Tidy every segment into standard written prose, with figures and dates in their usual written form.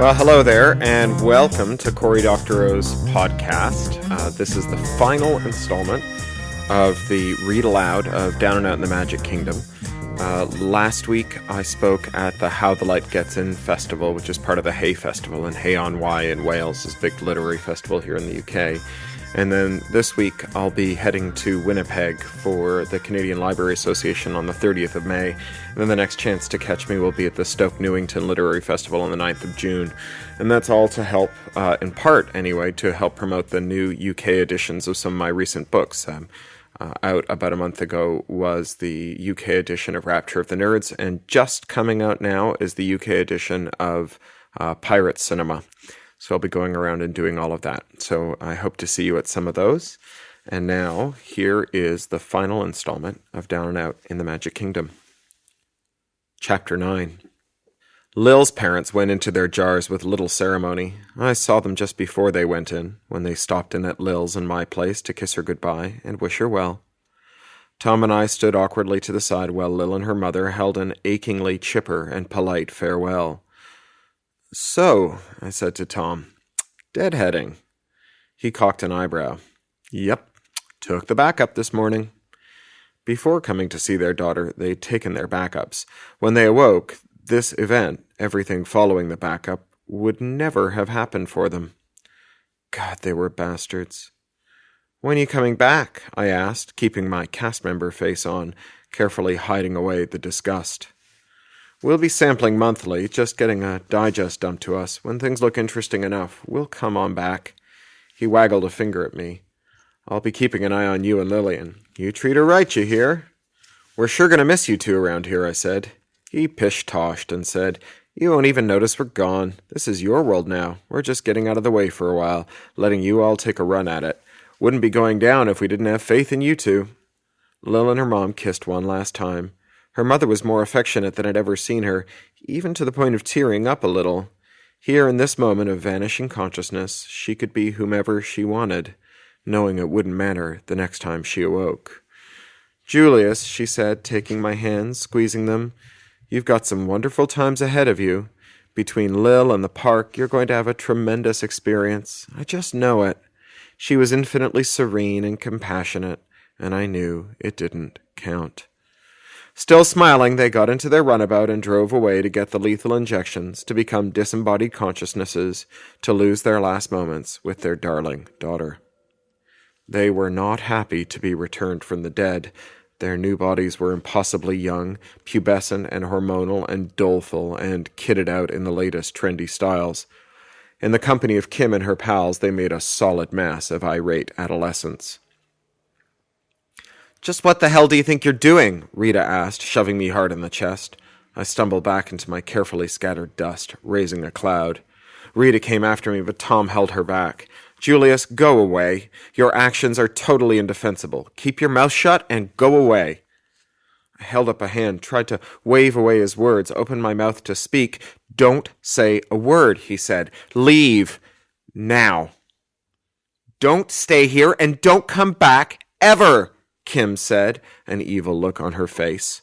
Well, hello there, and welcome to Cory Doctorow's podcast. This is the final installment of the read aloud of Down and Out in the Magic Kingdom. Last week, I spoke at the How the Light Gets In festival, which is part of the Hay Festival, and Hay on Wye in Wales is a big literary festival here in the UK. And then this week, I'll be heading to Winnipeg for the Canadian Library Association on the 30th of May. And then the next chance to catch me will be at the Stoke Newington Literary Festival on the 9th of June. And that's all to help, in part anyway, to help promote the new UK editions of some of my recent books. Out about a month ago was the UK edition of Rapture of the Nerds, and just coming out now is the UK edition of Pirate Cinema. So I'll be going around and doing all of that. So I hope to see you at some of those. And now, here is the final installment of Down and Out in the Magic Kingdom. Chapter 9. Lil's parents went into their jars with little ceremony. I saw them just before they went in, when they stopped in at Lil's and my place to kiss her goodbye and wish her well. Tom and I stood awkwardly to the side while Lil and her mother held an achingly chipper and polite farewell. "So," I said to Tom, "deadheading." He cocked an eyebrow. "Yep, took the backup this morning." Before coming to see their daughter, they'd taken their backups. When they awoke, this event, everything following the backup, would never have happened for them. God, they were bastards. "When are you coming back?" I asked, keeping my cast member face on, carefully hiding away the disgust. "We'll be sampling monthly, just getting a digest dumped to us. When things look interesting enough, we'll come on back." He waggled a finger at me. "I'll be keeping an eye on you and Lillian. You treat her right, you hear?" "We're sure going to miss you two around here," I said. He pish-toshed and said, "You won't even notice we're gone. This is your world now. We're just getting out of the way for a while, letting you all take a run at it. Wouldn't be going down if we didn't have faith in you two." Lil and her mom kissed one last time. Her mother was more affectionate than I'd ever seen her, even to the point of tearing up a little. Here, in this moment of vanishing consciousness, she could be whomever she wanted, knowing it wouldn't matter the next time she awoke. "Julius," she said, taking my hands, squeezing them, "you've got some wonderful times ahead of you. Between Lil and the park, you're going to have a tremendous experience. I just know it." She was infinitely serene and compassionate, and I knew it didn't count. Still smiling, they got into their runabout and drove away to get the lethal injections, to become disembodied consciousnesses, to lose their last moments with their darling daughter. They were not happy to be returned from the dead. Their new bodies were impossibly young, pubescent and hormonal and doleful, and kitted out in the latest trendy styles. In the company of Kim and her pals, they made a solid mass of irate adolescents. "Just what the hell do you think you're doing?" Rita asked, shoving me hard in the chest. I stumbled back into my carefully scattered dust, raising a cloud. Rita came after me, but Tom held her back. "Julius, go away. Your actions are totally indefensible. Keep your mouth shut and go away." I held up a hand, tried to wave away his words, opened my mouth to speak. "Don't say a word," he said. "Leave. Now." "Don't stay here and don't come back ever," Kim said, an evil look on her face.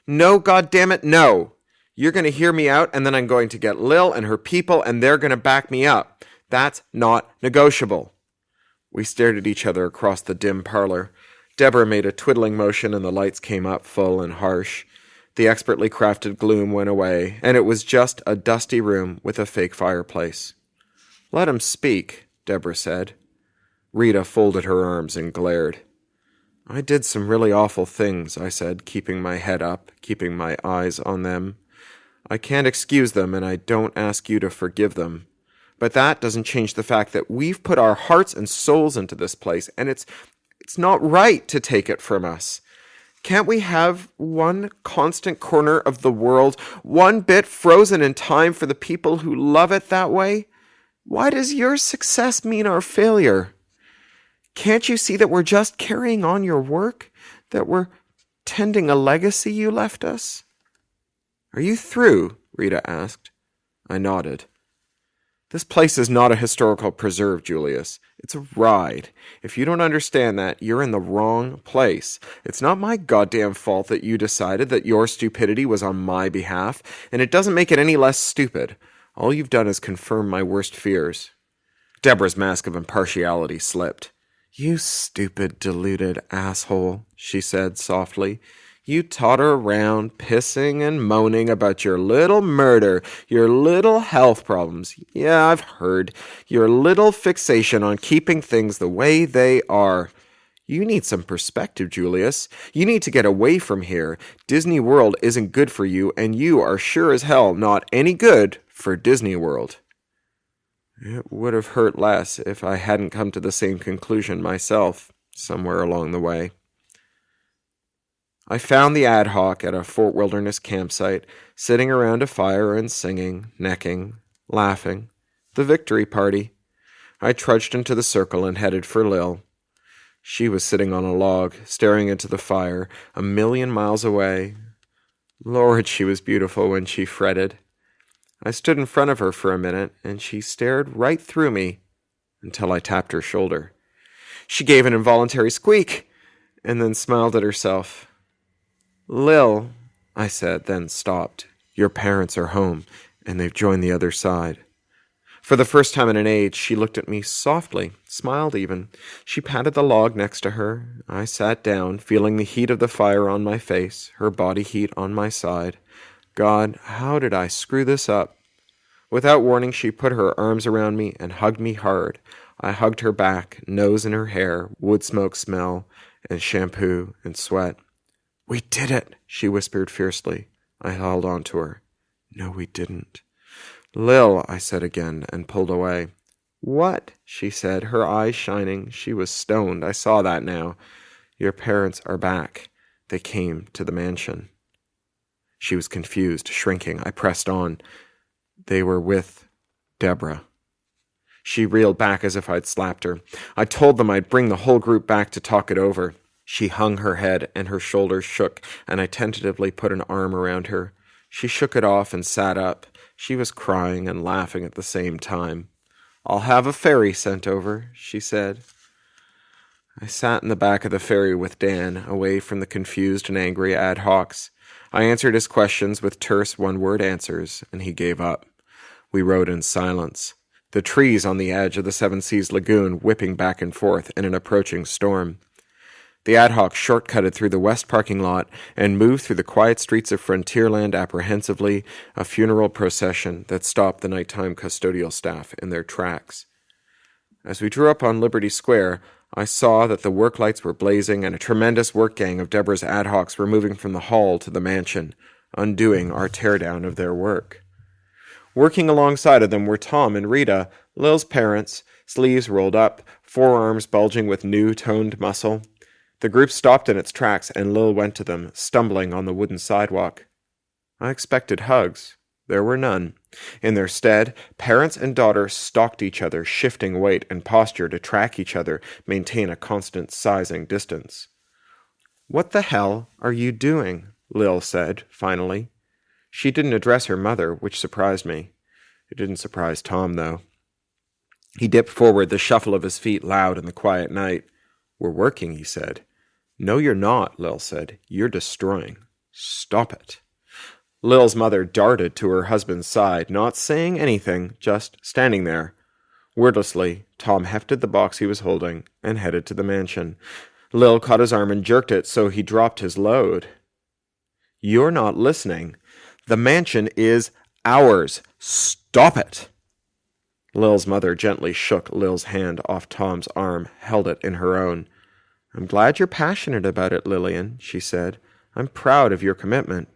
"No, goddammit, no. You're going to hear me out, and then I'm going to get Lil and her people, and they're going to back me up. That's not negotiable." We stared at each other across the dim parlor. Deborah made a twiddling motion, and the lights came up full and harsh. The expertly crafted gloom went away, and it was just a dusty room with a fake fireplace. "Let him speak," Deborah said. Rita folded her arms and glared. "I did some really awful things," I said, keeping my head up, keeping my eyes on them. "I can't excuse them, and I don't ask you to forgive them. But that doesn't change the fact that we've put our hearts and souls into this place, and it's not right to take it from us. Can't we have one constant corner of the world, one bit frozen in time for the people who love it that way? Why does your success mean our failure? Can't you see that we're just carrying on your work? That we're tending a legacy you left us?" "Are you through?" Rita asked. I nodded. "This place is not a historical preserve, Julius. It's a ride. If you don't understand that, you're in the wrong place. It's not my goddamn fault that you decided that your stupidity was on my behalf, and it doesn't make it any less stupid. All you've done is confirm my worst fears." Deborah's mask of impartiality slipped. "You stupid, deluded asshole," she said softly. "You totter around, pissing and moaning about your little murder, your little health problems. Yeah, I've heard. Your little fixation on keeping things the way they are. You need some perspective, Julius. You need to get away from here. Disney World isn't good for you, and you are sure as hell not any good for Disney World." It would have hurt less if I hadn't come to the same conclusion myself, somewhere along the way. I found the ad hoc at a Fort Wilderness campsite, sitting around a fire and singing, necking, laughing. The victory party. I trudged into the circle and headed for Lil. She was sitting on a log, staring into the fire, 1,000,000 miles away. Lord, she was beautiful when she fretted. I stood in front of her for a minute, and she stared right through me until I tapped her shoulder. She gave an involuntary squeak, and then smiled at herself. "Lil," I said, then stopped. "Your parents are home, and they've joined the other side." For the first time in an age, she looked at me softly, smiled even. She patted the log next to her. I sat down, feeling the heat of the fire on my face, her body heat on my side. God, how did I screw this up? Without warning, she put her arms around me and hugged me hard. I hugged her back, nose in her hair, wood smoke smell, and shampoo and sweat. "We did it," she whispered fiercely. I held on to her. "No, we didn't." "Lil," I said again, and pulled away. "What?" she said, her eyes shining. She was stoned. I saw that now. "Your parents are back. They came to the mansion." She was confused, shrinking. I pressed on. "They were with Deborah." She reeled back as if I'd slapped her. "I told them I'd bring the whole group back to talk it over." She hung her head, and her shoulders shook, and I tentatively put an arm around her. She shook it off and sat up. She was crying and laughing at the same time. "I'll have a ferry sent over," she said. I sat in the back of the ferry with Dan, away from the confused and angry ad hocs. I answered his questions with terse one-word answers, and he gave up. We rode in silence, the trees on the edge of the Seven Seas Lagoon whipping back and forth in an approaching storm. The ad hoc shortcutted through the west parking lot and moved through the quiet streets of Frontierland apprehensively, a funeral procession that stopped the nighttime custodial staff in their tracks. As we drew up on Liberty Square, I saw that the work lights were blazing and a tremendous work gang of Deborah's ad hocs were moving from the hall to the mansion, undoing our teardown of their work. Working alongside of them were Tom and Rita, Lil's parents, sleeves rolled up, forearms bulging with new toned muscle. The group stopped in its tracks, and Lil went to them, stumbling on the wooden sidewalk. I expected hugs. There were none. In their stead, parents and daughter stalked each other, shifting weight and posture to track each other, maintain a constant sizing distance. "What the hell are you doing?" Lil said, finally. She didn't address her mother, which surprised me. It didn't surprise Tom, though. He dipped forward, the shuffle of his feet loud in the quiet night. "We're working," he said. "No, you're not," Lil said. "You're destroying. Stop it." Lil's mother darted to her husband's side, not saying anything, just standing there. Wordlessly, Tom hefted the box he was holding and headed to the mansion. Lil caught his arm and jerked it so he dropped his load. "You're not listening. The mansion is ours. Stop it." Lil's mother gently shook Lil's hand off Tom's arm, held it in her own. "I'm glad you're passionate about it, Lillian," she said. "I'm proud of your commitment."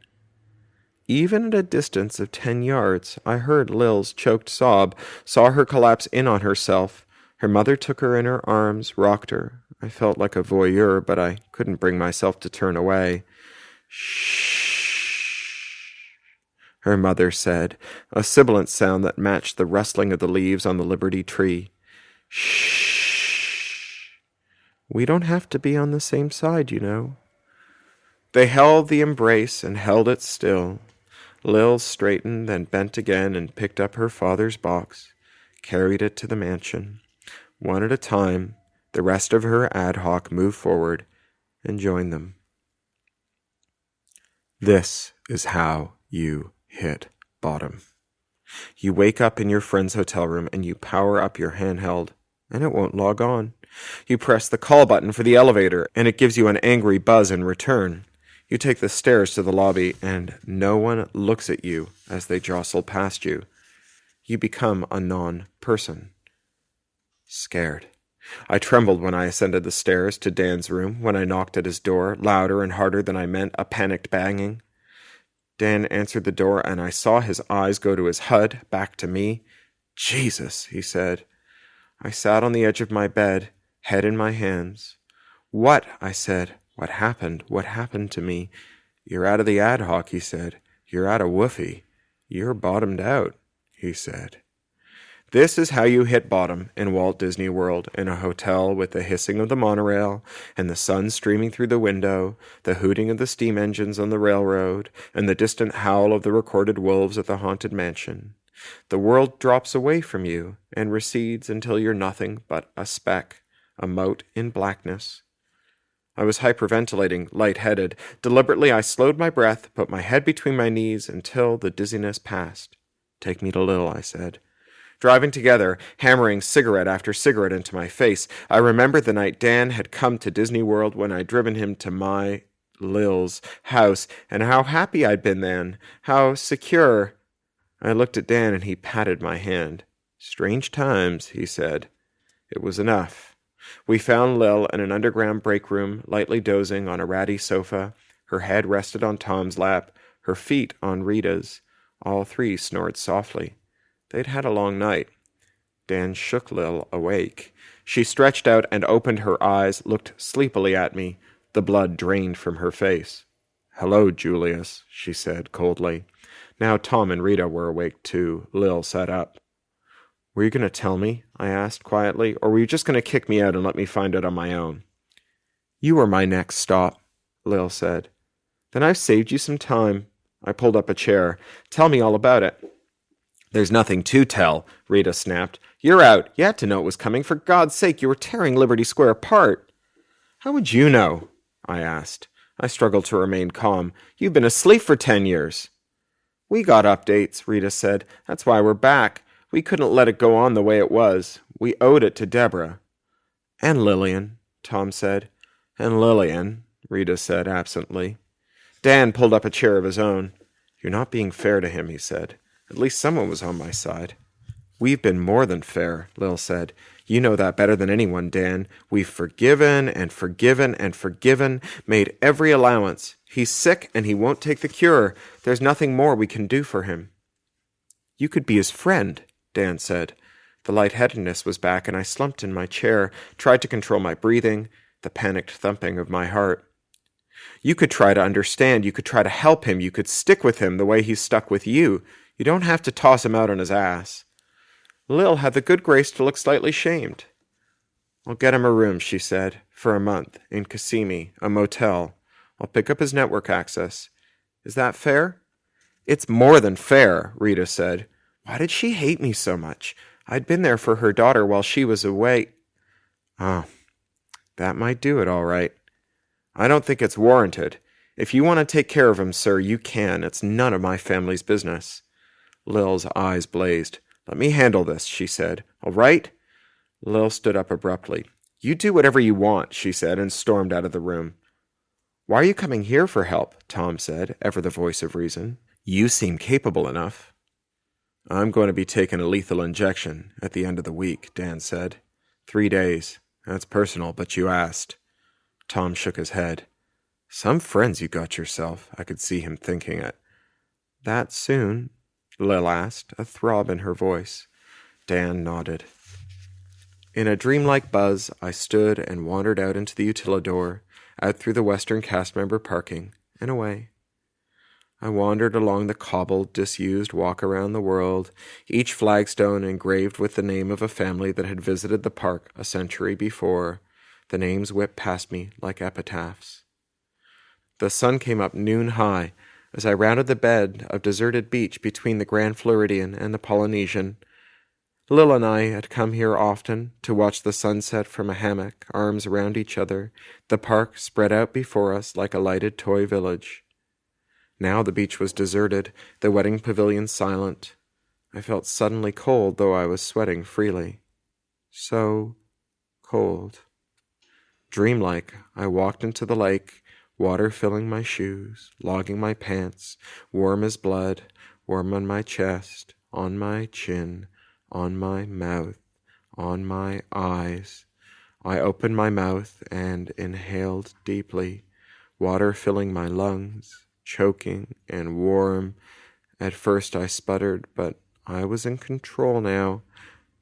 Even at a distance of 10 yards, I heard Lil's choked sob, saw her collapse in on herself. Her mother took her in her arms, rocked her. I felt like a voyeur, but I couldn't bring myself to turn away. "Shh," her mother said, a sibilant sound that matched the rustling of the leaves on the Liberty tree. "Shh. We don't have to be on the same side, you know." They held the embrace and held it still. Lil straightened, then bent again and picked up her father's box, carried it to the mansion. One at a time, the rest of her ad hoc moved forward and joined them. This is how you hit bottom. You wake up in your friend's hotel room and you power up your handheld, and it won't log on. You press the call button for the elevator, and it gives you an angry buzz in return. You take the stairs to the lobby, and no one looks at you as they jostle past you. You become a non-person. Scared. I trembled when I ascended the stairs to Dan's room, when I knocked at his door, louder and harder than I meant, a panicked banging. Dan answered the door, and I saw his eyes go to his HUD, back to me. "Jesus," he said. I sat on the edge of my bed, head in my hands. "What?" I said. "What happened? What happened to me?" "You're out of the ad hoc," he said. "You're out of woofy. You're bottomed out," he said. This is how you hit bottom in Walt Disney World, in a hotel with the hissing of the monorail and the sun streaming through the window, the hooting of the steam engines on the railroad, and the distant howl of the recorded wolves at the haunted mansion. The world drops away from you and recedes until you're nothing but a speck, a mote in blackness. I was hyperventilating, lightheaded. Deliberately I slowed my breath, put my head between my knees until the dizziness passed. "Take me to Lil," I said. Driving together, hammering cigarette after cigarette into my face, I remembered the night Dan had come to Disney World when I'd driven him to my, Lil's, house, and how happy I'd been then, how secure. I looked at Dan and he patted my hand. "Strange times," he said. It was enough. We found Lil in an underground break room, lightly dozing on a ratty sofa. Her head rested on Tom's lap, her feet on Rita's. All three snored softly. They'd had a long night. Dan shook Lil awake. She stretched out and opened her eyes, looked sleepily at me. The blood drained from her face. "Hello, Julius," she said coldly. Now Tom and Rita were awake too. Lil sat up. "Were you going to tell me?" I asked quietly, "or were you just going to kick me out and let me find out on my own?" "You were my next stop," Lil said. "Then I've saved you some time." I pulled up a chair. "Tell me all about it." "There's nothing to tell," Rita snapped. "You're out. You had to know it was coming. For God's sake, you were tearing Liberty Square apart." "How would you know?" I asked. I struggled to remain calm. "You've been asleep for 10 years. "We got updates," Rita said. "That's why we're back. We couldn't let it go on the way it was. We owed it to Deborah." "And Lillian," Tom said. "And Lillian," Rita said absently. Dan pulled up a chair of his own. "You're not being fair to him," he said. "At least someone was on my side." "We've been more than fair," Lil said. "You know that better than anyone, Dan. We've forgiven and forgiven and forgiven, made every allowance. He's sick and he won't take the cure. There's nothing more we can do for him." "You could be his friend," Dan said. The lightheadedness was back and I slumped in my chair, tried to control my breathing, the panicked thumping of my heart. "You could try to understand. You could try to help him. You could stick with him the way he's stuck with you. You don't have to toss him out on his ass." Lil had the good grace to look slightly shamed. "I'll get him a room," she said, "for a month, in Kissimmee, a motel. I'll pick up his network access. Is that fair?" "It's more than fair," Rita said. Why did she hate me so much? I'd been there for her daughter while she was away. Oh, that might do it all right. I don't think it's warranted. If you want to take care of him, sir, you can. It's none of my family's business. Lil's eyes blazed. "Let me handle this," she said. "All right?" Lil stood up abruptly. "You do whatever you want," she said, and stormed out of the room. "Why are you coming here for help?" Tom said, ever the voice of reason. "You seem capable enough." "I'm going to be taking a lethal injection at the end of the week," Dan said. 3 days. That's personal, but you asked. Tom shook his head. "Some friends you got yourself," I could see him thinking it. "That soon?" Lil asked, a throb in her voice. Dan nodded. In a dreamlike buzz, I stood and wandered out into the utilidor, out through the Western cast member parking, and away. I wandered along the cobbled, disused walk around the world, each flagstone engraved with the name of a family that had visited the park a century before. The names whipped past me like epitaphs. The sun came up noon high as I rounded the bed of deserted beach between the Grand Floridian and the Polynesian. Lil and I had come here often to watch the sunset from a hammock, arms around each other, the park spread out before us like a lighted toy village. Now the beach was deserted, the wedding pavilion silent. I felt suddenly cold, though I was sweating freely. So cold. Dreamlike, I walked into the lake, water filling my shoes, logging my pants, warm as blood, warm on my chest, on my chin, on my mouth, on my eyes. I opened my mouth and inhaled deeply, water filling my lungs, choking and warm. At first I sputtered, but I was in control now,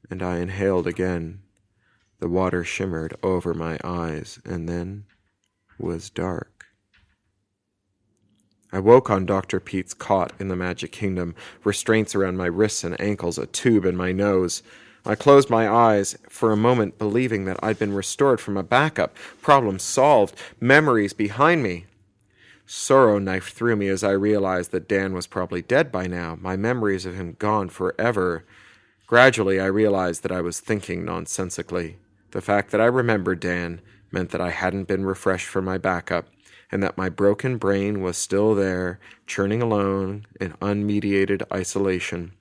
and I inhaled again. The water shimmered over my eyes, and then was dark. I woke on Dr. Pete's cot in the Magic Kingdom, restraints around my wrists and ankles, a tube in my nose. I closed my eyes for a moment, believing that I'd been restored from a backup, problem solved, memories behind me. Sorrow knifed through me as I realized that Dan was probably dead by now, my memories of him gone forever. Gradually, I realized that I was thinking nonsensically. The fact that I remembered Dan meant that I hadn't been refreshed from my backup, and that my broken brain was still there, churning alone in unmediated isolation.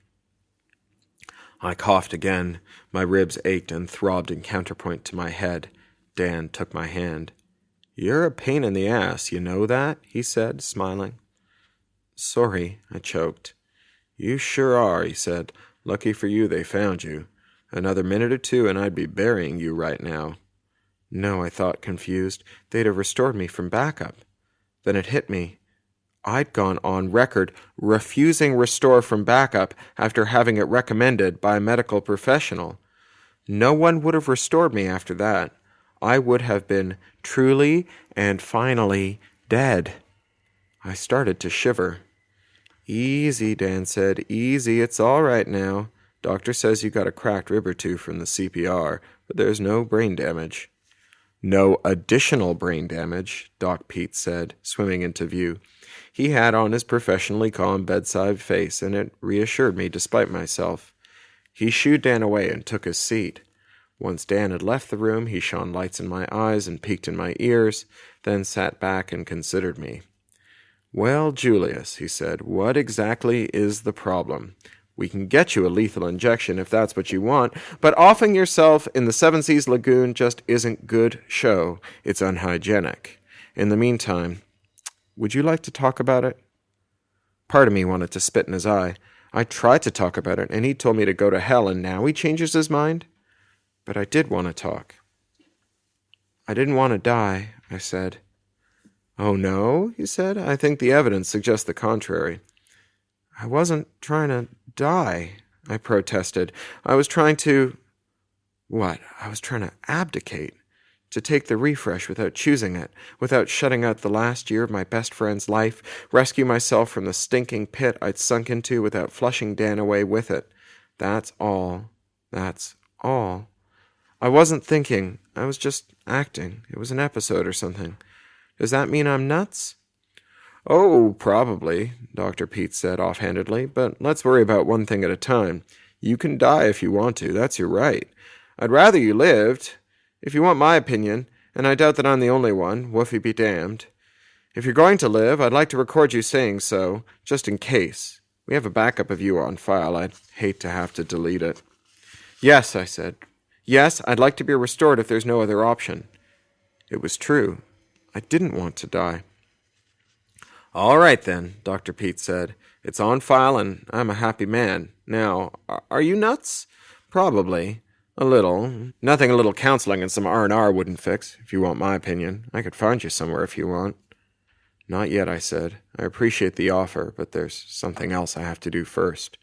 I coughed again. My ribs ached and throbbed in counterpoint to my head. Dan took my hand. "You're a pain in the ass, you know that?" he said, smiling. "Sorry," I choked. "You sure are," he said. "Lucky for you they found you. Another minute or two and I'd be burying you right now." No, I thought, confused. They'd have restored me from backup. Then it hit me. I'd gone on record refusing restore from backup after having it recommended by a medical professional. No one would have restored me after that. I would have been truly and finally dead. I started to shiver. "Easy," Dan said. "Easy, it's all right now. Doctor says you got a cracked rib or two from the CPR, but there's no brain damage." "No additional brain damage," Doc Pete said, swimming into view. He had on his professionally calm bedside face, and it reassured me despite myself. He shooed Dan away and took his seat. Once Dan had left the room, he shone lights in my eyes and peeked in my ears, then sat back and considered me. "Well, Julius," he said, "what exactly is the problem? We can get you a lethal injection if that's what you want, but offing yourself in the Seven Seas Lagoon just isn't good show. It's unhygienic. In the meantime, would you like to talk about it?" Part of me wanted to spit in his eye. I tried to talk about it, and he told me to go to hell, and now he changes his mind? But I did want to talk. "I didn't want to die," I said. "Oh, no?" he said. "I think the evidence suggests the contrary." "I wasn't trying to die," I protested. "I was trying to—" What? I was trying to abdicate. To take the refresh without choosing it, without shutting out the last year of my best friend's life, rescue myself from the stinking pit I'd sunk into without flushing Dan away with it. That's all. That's all. I wasn't thinking. I was just acting. It was an episode or something. Does that mean I'm nuts? "Oh, probably," Dr. Pete said offhandedly, "but let's worry about one thing at a time. You can die if you want to. That's your right. I'd rather you lived. If you want my opinion, and I doubt that I'm the only one, woofy be damned. If you're going to live, I'd like to record you saying so, just in case. We have a backup of you on file. I'd hate to have to delete it." "Yes," I said. "Yes, I'd like to be restored if there's no other option." It was true. I didn't want to die. "All right, then," Dr. Pete said. "It's on file, and I'm a happy man. Now, are you nuts?" "Probably. A little. Nothing a little counseling and some R&R wouldn't fix, if you want my opinion. I could find you somewhere if you want." "Not yet," I said. "I appreciate the offer, but there's something else I have to do first."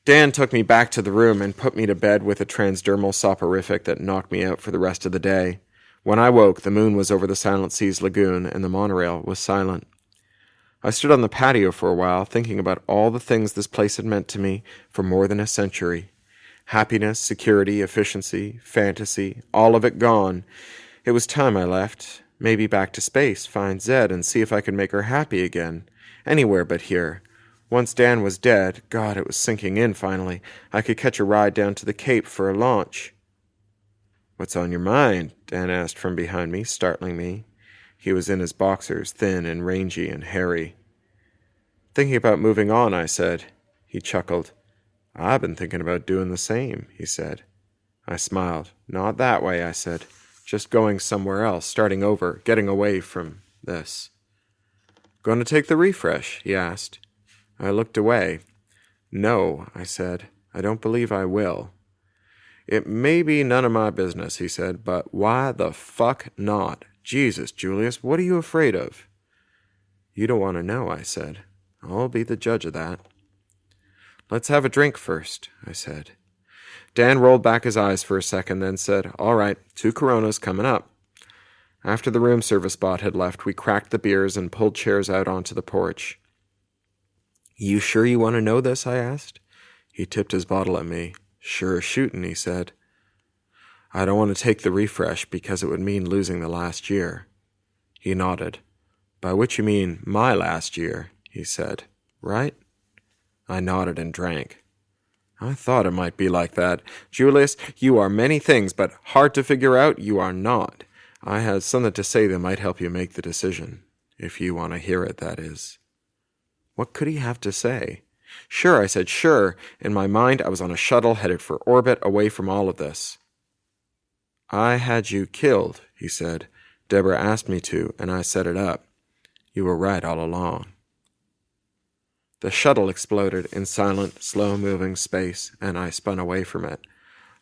Dan took me back to the room and put me to bed with a transdermal soporific that knocked me out for the rest of the day. When I woke, the moon was over the Silent Seas Lagoon, and the monorail was silent. I stood on the patio for a while, thinking about all the things this place had meant to me for more than a century. Happiness, security, efficiency, fantasy, all of it gone. It was time I left. Maybe back to space, find Zed, and see if I could make her happy again. Anywhere but here. Once Dan was dead, God, it was sinking in finally, I could catch a ride down to the Cape for a launch. "What's on your mind?" Dan asked from behind me, startling me. He was in his boxers, thin and rangy and hairy. "Thinking about moving on," I said. He chuckled. "I've been thinking about doing the same," he said. I smiled. "Not that way," I said. "Just going somewhere else, starting over, getting away from this." "Going to take the refresh?" he asked. I looked away. "No," I said. "I don't believe I will." "It may be none of my business," he said, "but why the fuck not? Jesus, Julius, what are you afraid of?" "You don't want to know," I said. "I'll be the judge of that." "Let's have a drink first," I said. Dan rolled back his eyes for a second, then said, "All right, 2 Coronas coming up." After the room service bot had left, we cracked the beers and pulled chairs out onto the porch. "You sure you want to know this?" I asked. He tipped his bottle at me. "Sure as shootin'," he said. "I don't want to take the refresh because it would mean losing the last year." He nodded. "By which you mean my last year," he said. "Right?" I nodded and drank. "I thought it might be like that. Julius, you are many things, but hard to figure out you are not. I have something to say that might help you make the decision. If you want to hear it, that is." What could he have to say? "Sure," I said, "sure." In my mind, I was on a shuttle headed for orbit away from all of this. "I had you killed," he said. "Deborah asked me to, and I set it up. You were right all along." The shuttle exploded in silent, slow-moving space, and I spun away from it.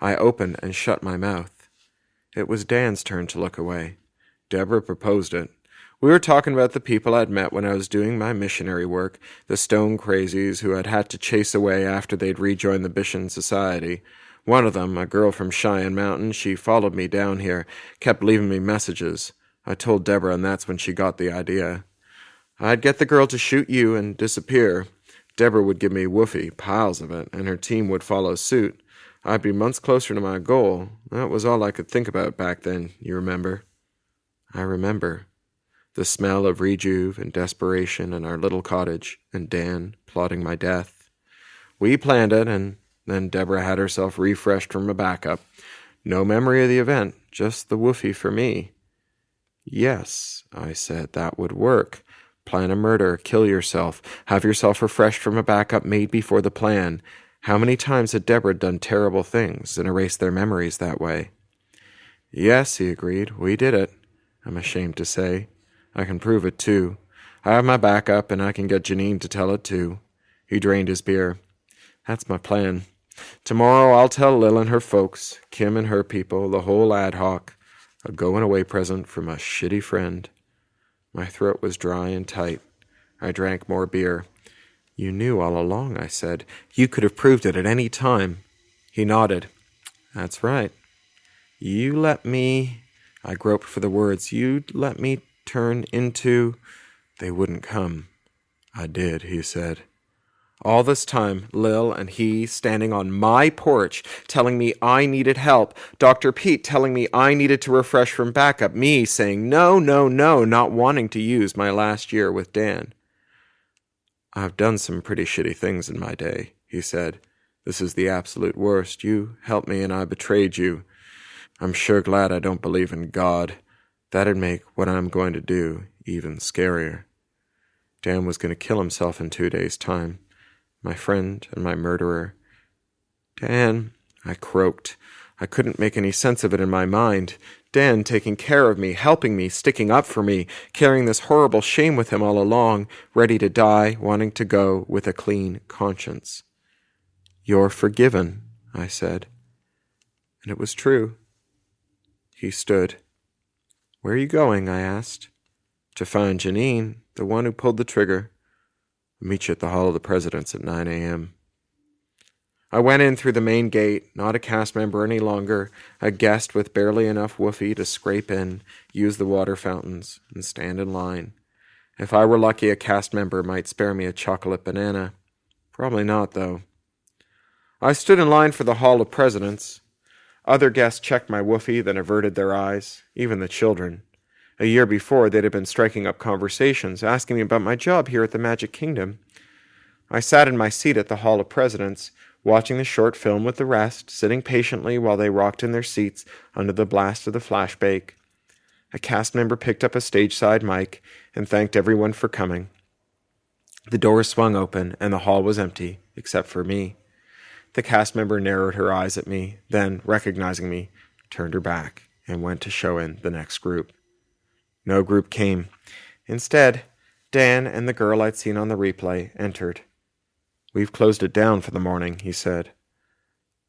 I opened and shut my mouth. It was Dan's turn to look away. Deborah proposed it. We were talking about the people I'd met when I was doing my missionary work, the stone crazies who I'd had to chase away after they'd rejoined the Mission Society. One of them, a girl from Cheyenne Mountain, she followed me down here, kept leaving me messages. I told Deborah, and that's when she got the idea. I'd get the girl to shoot you and disappear. Deborah would give me woofie, piles of it, and her team would follow suit. I'd be months closer to my goal. That was all I could think about back then, you remember? I remember. The smell of rejuve and desperation in our little cottage, and Dan plotting my death. We planned it, and then Deborah had herself refreshed from a backup. No memory of the event, just the woofie for me. Yes, I said, that would work. Plan a murder, kill yourself, have yourself refreshed from a backup made before the plan. How many times had Deborah done terrible things and erased their memories that way? Yes, he agreed, we did it. I'm ashamed to say. I can prove it, too. I have my backup, and I can get Janine to tell it, too. He drained his beer. That's my plan. Tomorrow I'll tell Lil and her folks, Kim and her people, the whole ad hoc. A going-away present from a shitty friend. My throat was dry and tight. I drank more beer. You knew all along, I said. You could have proved it at any time. He nodded. That's right. You let me... I groped for the words. You let me turn into... They wouldn't come. I did, he said. All this time, Lil and he standing on my porch, telling me I needed help. Dr. Pete telling me I needed to refresh from backup. Me saying no, no, no, not wanting to use my last year with Dan. I've done some pretty shitty things in my day, he said. This is the absolute worst. You helped me and I betrayed you. I'm sure glad I don't believe in God. That'd make what I'm going to do even scarier. Dan was going to kill himself in 2 days' time. My friend and my murderer. Dan, I croaked. I couldn't make any sense of it in my mind. Dan taking care of me, helping me, sticking up for me, carrying this horrible shame with him all along, ready to die, wanting to go with a clean conscience. You're forgiven, I said. And it was true. He stood. Where are you going? I asked. To find Janine, the one who pulled the trigger. I'll meet you at the Hall of the Presidents at 9 a.m. I went in through the main gate, not a cast member any longer, a guest with barely enough woofie to scrape in, use the water fountains, and stand in line. If I were lucky, a cast member might spare me a chocolate banana. Probably not, though. I stood in line for the Hall of Presidents. Other guests checked my woofie, then averted their eyes, even the children. A year before, they'd have been striking up conversations, asking me about my job here at the Magic Kingdom. I sat in my seat at the Hall of Presidents, watching the short film with the rest, sitting patiently while they rocked in their seats under the blast of the flashbake. A cast member picked up a stage-side mic and thanked everyone for coming. The doors swung open, and the hall was empty, except for me. The cast member narrowed her eyes at me, then, recognizing me, turned her back and went to show in the next group. No group came. Instead, Dan and the girl I'd seen on the replay entered. "We've closed it down for the morning," he said.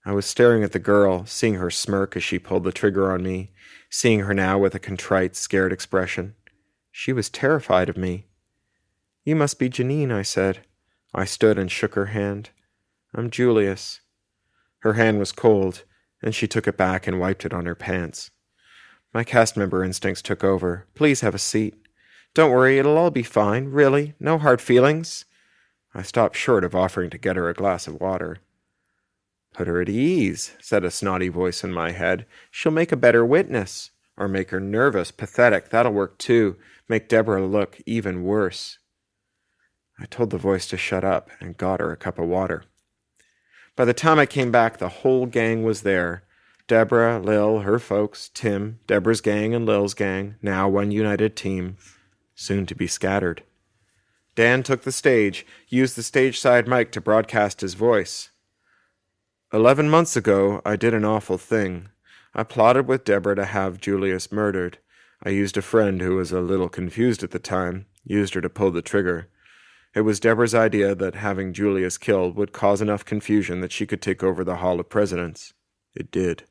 I was staring at the girl, seeing her smirk as she pulled the trigger on me, seeing her now with a contrite, scared expression. She was terrified of me. "You must be Janine," I said. I stood and shook her hand. "I'm Julius." Her hand was cold, and she took it back and wiped it on her pants. My cast member instincts took over. "Please have a seat. Don't worry, it'll all be fine, really. No hard feelings." I stopped short of offering to get her a glass of water. "Put her at ease," said a snotty voice in my head. "She'll make a better witness. Or make her nervous, pathetic. That'll work too. Make Deborah look even worse." I told the voice to shut up and got her a cup of water. By the time I came back, the whole gang was there. Deborah, Lil, her folks, Tim, Deborah's gang and Lil's gang, now one united team, soon to be scattered. Dan took the stage, used the stage-side mic to broadcast his voice. 11 months ago, I did an awful thing. I plotted with Deborah to have Julius murdered. I used a friend who was a little confused at the time, used her to pull the trigger. It was Deborah's idea that having Julius killed would cause enough confusion that she could take over the Hall of Presidents. It did.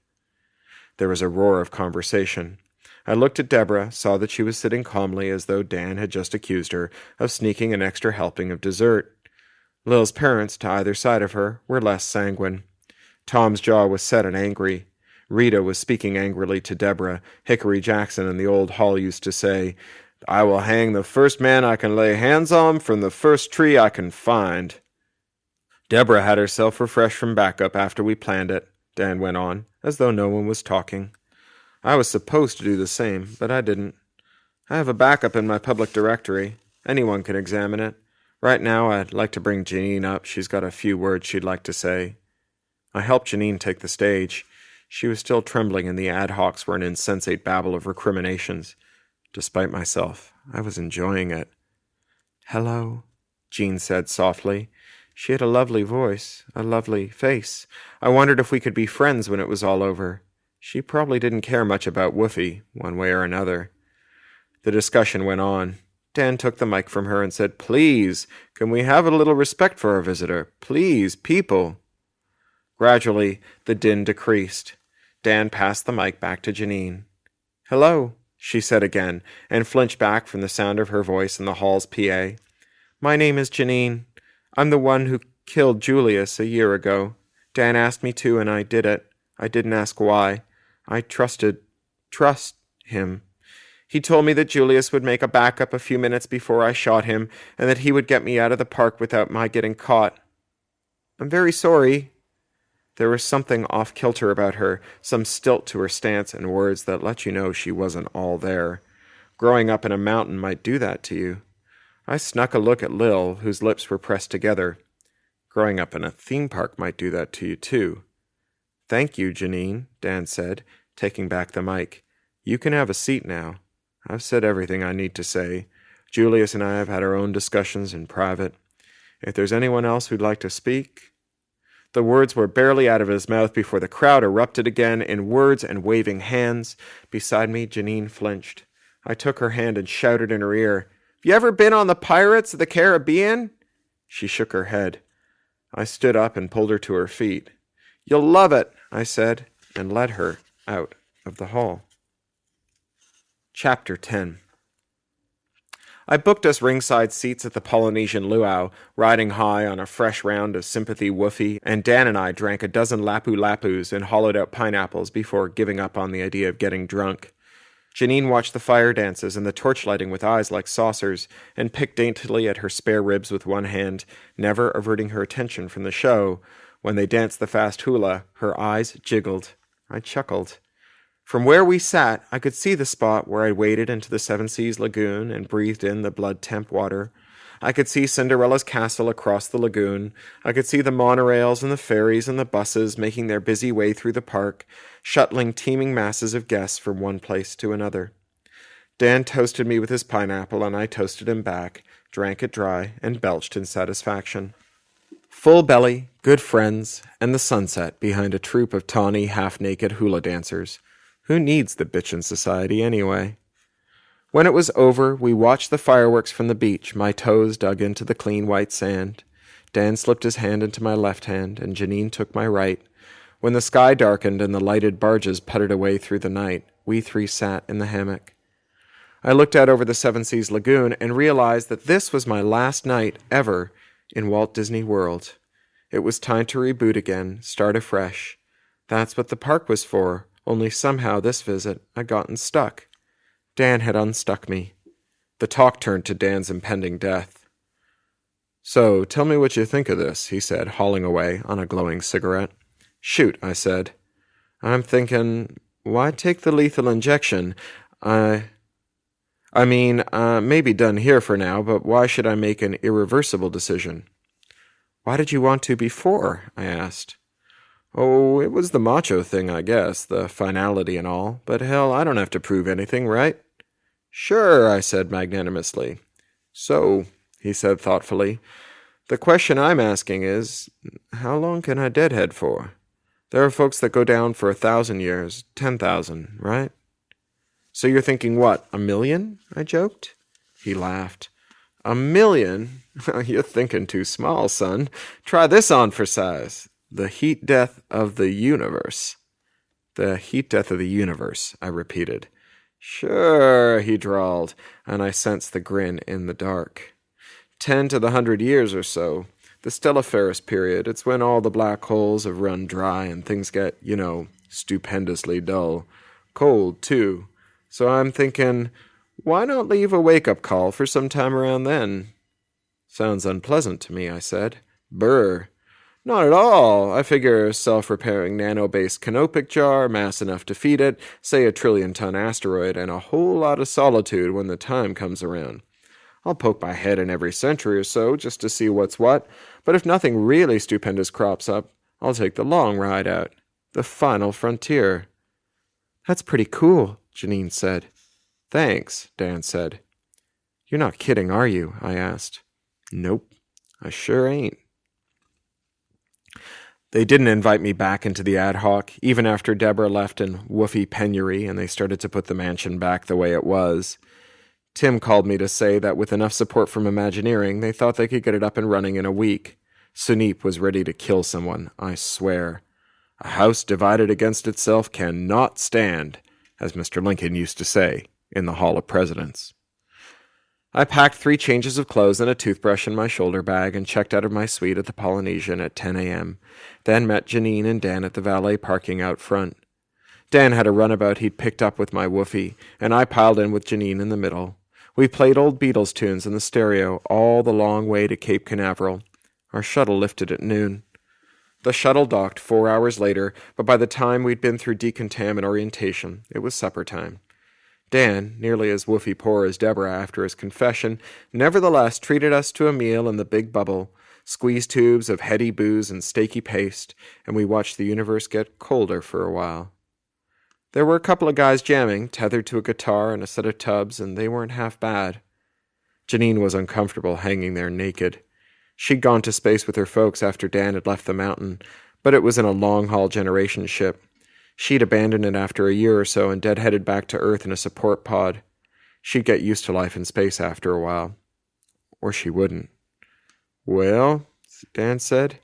There was a roar of conversation. I looked at Deborah, saw that she was sitting calmly as though Dan had just accused her of sneaking an extra helping of dessert. Lil's parents, to either side of her, were less sanguine. Tom's jaw was set and angry. Rita was speaking angrily to Deborah. Hickory Jackson in the old hall used to say, "I will hang the first man I can lay hands on from the first tree I can find." Deborah had herself refreshed from backup after we planned it, Dan went on, as though no one was talking. I was supposed to do the same, but I didn't. I have a backup in my public directory. Anyone can examine it. Right now, I'd like to bring Janine up. She's got a few words she'd like to say. I helped Janine take the stage. She was still trembling, and the ad hocs were an insensate babble of recriminations. Despite myself, I was enjoying it. "Hello," Jean said softly. She had a lovely voice, a lovely face. I wondered if we could be friends when it was all over. She probably didn't care much about Woofy, one way or another. The discussion went on. Dan took the mic from her and said, "Please, can we have a little respect for our visitor? Please, people." Gradually, the din decreased. Dan passed the mic back to Janine. "Hello," she said again, and flinched back from the sound of her voice in the hall's PA. "My name is Janine. I'm the one who killed Julius a year ago. Dan asked me to, and I did it. I didn't ask why. I trust him. He told me that Julius would make a backup a few minutes before I shot him, and that he would get me out of the park without my getting caught. I'm very sorry." There was something off-kilter about her, some stilt to her stance and words that let you know she wasn't all there. Growing up in a mountain might do that to you. I snuck a look at Lil, whose lips were pressed together. Growing up in a theme park might do that to you, too. "Thank you, Janine," Dan said, taking back the mic. "You can have a seat now. I've said everything I need to say. Julius and I have had our own discussions in private. If there's anyone else who'd like to speak..." The words were barely out of his mouth before the crowd erupted again in words and waving hands. Beside me, Janine flinched. I took her hand and shouted in her ear, "Have you ever been on the Pirates of the Caribbean?" She shook her head. I stood up and pulled her to her feet. "You'll love it," I said, and led her out of the hall. Chapter 10. I booked us ringside seats at the Polynesian luau, riding high on a fresh round of sympathy woofy, and Dan and I drank a dozen lapu-lapus and hollowed-out pineapples before giving up on the idea of getting drunk. Janine watched the fire dances and the torchlighting with eyes like saucers, and picked daintily at her spare ribs with one hand, never averting her attention from the show. When they danced the fast hula, her eyes jiggled. I chuckled. From where we sat, I could see the spot where I waded into the Seven Seas lagoon and breathed in the blood-temp water. I could see Cinderella's castle across the lagoon. I could see the monorails and the ferries and the buses making their busy way through the park, shuttling teeming masses of guests from one place to another. Dan toasted me with his pineapple, and I toasted him back, drank it dry, and belched in satisfaction. Full belly, good friends, and the sunset behind a troop of tawny, half-naked hula dancers. Who needs the bitchin' society anyway? When it was over, we watched the fireworks from the beach, my toes dug into the clean white sand. Dan slipped his hand into my left hand, and Janine took my right. When the sky darkened and the lighted barges puttered away through the night, we three sat in the hammock. I looked out over the Seven Seas Lagoon and realized that this was my last night ever in Walt Disney World. It was time to reboot again, start afresh. That's what the park was for, only somehow this visit I'd gotten stuck. Dan had unstuck me. The talk turned to Dan's impending death. "So, tell me what you think of this," he said, hauling away on a glowing cigarette. "Shoot," I said. "I'm thinking, why take the lethal injection? Maybe done here for now, but why should I make an irreversible decision?" "Why did you want to before?" I asked. "Oh, it was the macho thing, I guess, the finality and all, but hell, I don't have to prove anything, right?" "Sure," I said magnanimously. "So," he said thoughtfully, "the question I'm asking is, how long can I deadhead for? There are folks that go down for 1,000 years, 10,000, right?" "So you're thinking what, 1,000,000? I joked. He laughed. 1,000,000? You're thinking too small, son. Try this on for size. The heat death of the universe." "The heat death of the universe," I repeated. "Sure," he drawled, and I sensed the grin in the dark. 10 to the 100 years or so. The Stelliferous period. It's when all the black holes have run dry and things get, stupendously dull. Cold, too. So I'm thinking, why not leave a wake-up call for some time around then?" "Sounds unpleasant to me," I said. "Brr. Not at all. I figure a self-repairing nano-based canopic jar, mass enough to feed it, say a 1,000,000,000-ton asteroid, and a whole lot of solitude when the time comes around. I'll poke my head in every century or so just to see what's what, but if nothing really stupendous crops up, I'll take the long ride out. The final frontier." "That's pretty cool," Janine said. "Thanks," Dan said. "You're not kidding, are you?" I asked. "Nope, I sure ain't." They didn't invite me back into the ad hoc, even after Deborah left in woofy penury and they started to put the mansion back the way it was. Tim called me to say that with enough support from Imagineering, they thought they could get it up and running in a week. Suneep was ready to kill someone, I swear. A house divided against itself cannot stand, as Mr. Lincoln used to say in the Hall of Presidents. I packed 3 changes of clothes and a toothbrush in my shoulder bag and checked out of my suite at the Polynesian at 10 a.m., then met Janine and Dan at the valet parking out front. Dan had a runabout he'd picked up with my woofie, and I piled in with Janine in the middle. We played old Beatles tunes in the stereo all the long way to Cape Canaveral. Our shuttle lifted at noon. The shuttle docked 4 hours later, but by the time we'd been through decontam and orientation, it was supper time. Dan, nearly as woofy poor as Deborah after his confession, nevertheless treated us to a meal in the big bubble, squeeze tubes of heady booze and steaky paste, and we watched the universe get colder for a while. There were a couple of guys jamming, tethered to a guitar and a set of tubs, and they weren't half bad. Janine was uncomfortable hanging there naked. She'd gone to space with her folks after Dan had left the mountain, but it was in a long-haul generation ship. She'd abandoned it after a year or so and deadheaded back to Earth in a support pod. She'd get used to life in space after a while. Or she wouldn't. "Well," Dan said.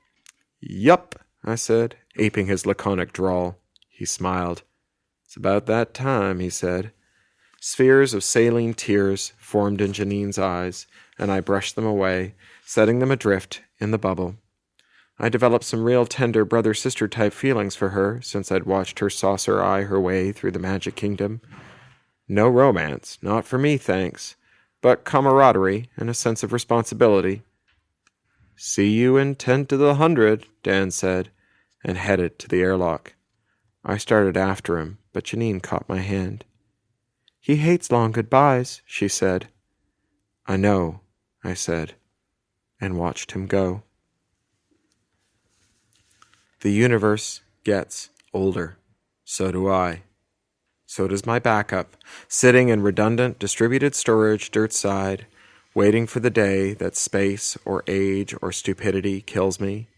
"Yup," I said, aping his laconic drawl. He smiled. "It's about that time," he said. Spheres of saline tears formed in Janine's eyes, and I brushed them away, setting them adrift in the bubble. I developed some real tender brother-sister type feelings for her since I'd watched her saucer eye her way through the Magic Kingdom. No romance, not for me, thanks, but camaraderie and a sense of responsibility. "See you in 10 to the 100, Dan said, and headed to the airlock. I started after him, but Janine caught my hand. "He hates long goodbyes," she said. "I know," I said, and watched him go. The universe gets older. So do I. So does my backup, sitting in redundant distributed storage dirtside, waiting for the day that space or age or stupidity kills me.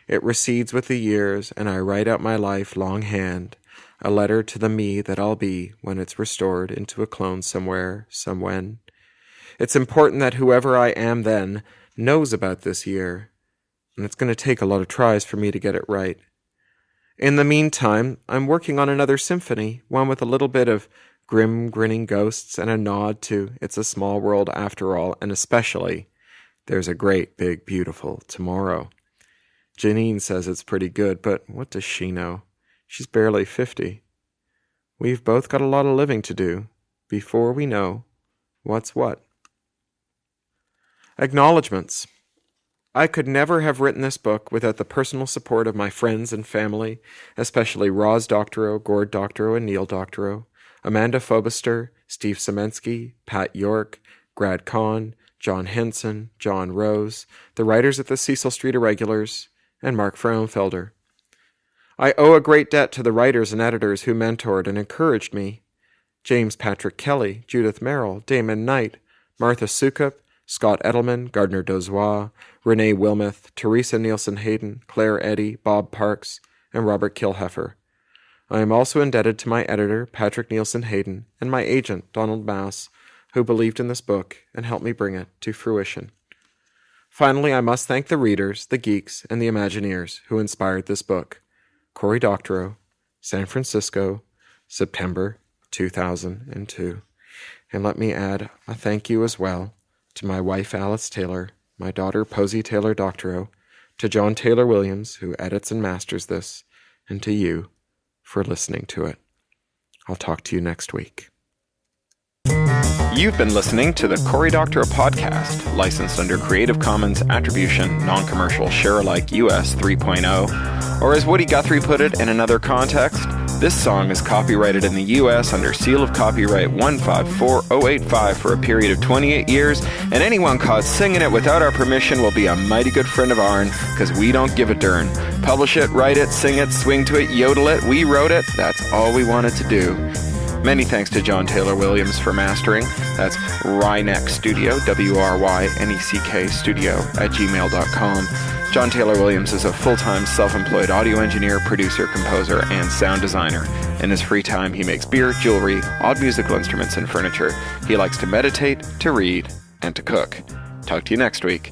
It recedes with the years, and I write out my life longhand, a letter to the me that I'll be when it's restored into a clone somewhere, somewhen. It's important that whoever I am then knows about this year, and it's going to take a lot of tries for me to get it right. In the meantime, I'm working on another symphony, one with a little bit of grim, grinning ghosts and a nod to It's a Small World After All, and especially, there's a great, big, beautiful tomorrow. Janine says it's pretty good, but what does she know? She's barely 50. We've both got a lot of living to do before we know what's what. Acknowledgements. I could never have written this book without the personal support of my friends and family, especially Roz Doctorow, Gord Doctorow, and Neil Doctorow, Amanda Fobister, Steve Semensky, Pat York, Grad Kahn, John Henson, John Rose, the writers at the Cecil Street Irregulars, and Mark Frauenfelder. I owe a great debt to the writers and editors who mentored and encouraged me. James Patrick Kelly, Judith Merrill, Damon Knight, Martha Sukup, Scott Edelman, Gardner Dozois, Renee Wilmoth, Teresa Nielsen Hayden, Claire Eddy, Bob Parks, and Robert Kilheffer. I am also indebted to my editor, Patrick Nielsen Hayden, and my agent, Donald Mouse, who believed in this book and helped me bring it to fruition. Finally, I must thank the readers, the geeks, and the Imagineers who inspired this book. Cory Doctorow, San Francisco, September 2002. And let me add a thank you as well to my wife Alice Taylor, my daughter Posey Taylor Doctorow, to John Taylor Williams, who edits and masters this, and to you for listening to it. I'll talk to you next week. You've been listening to the Cory Doctorow podcast, licensed under Creative Commons Attribution, Non-Commercial, Share-alike US 3.0, or as Woody Guthrie put it in another context, this song is copyrighted in the U.S. under seal of copyright 154085 for a period of 28 years, and anyone caught singing it without our permission will be a mighty good friend of ourn, because we don't give a darn. Publish it, write it, sing it, swing to it, yodel it, we wrote it, that's all we wanted to do. Many thanks to John Taylor Williams for mastering. That's Ryneck Studio, WRYNECK Studio @gmail.com. John Taylor Williams is a full-time self-employed audio engineer, producer, composer, and sound designer. In his free time, he makes beer, jewelry, odd musical instruments, and furniture. He likes to meditate, to read, and to cook. Talk to you next week.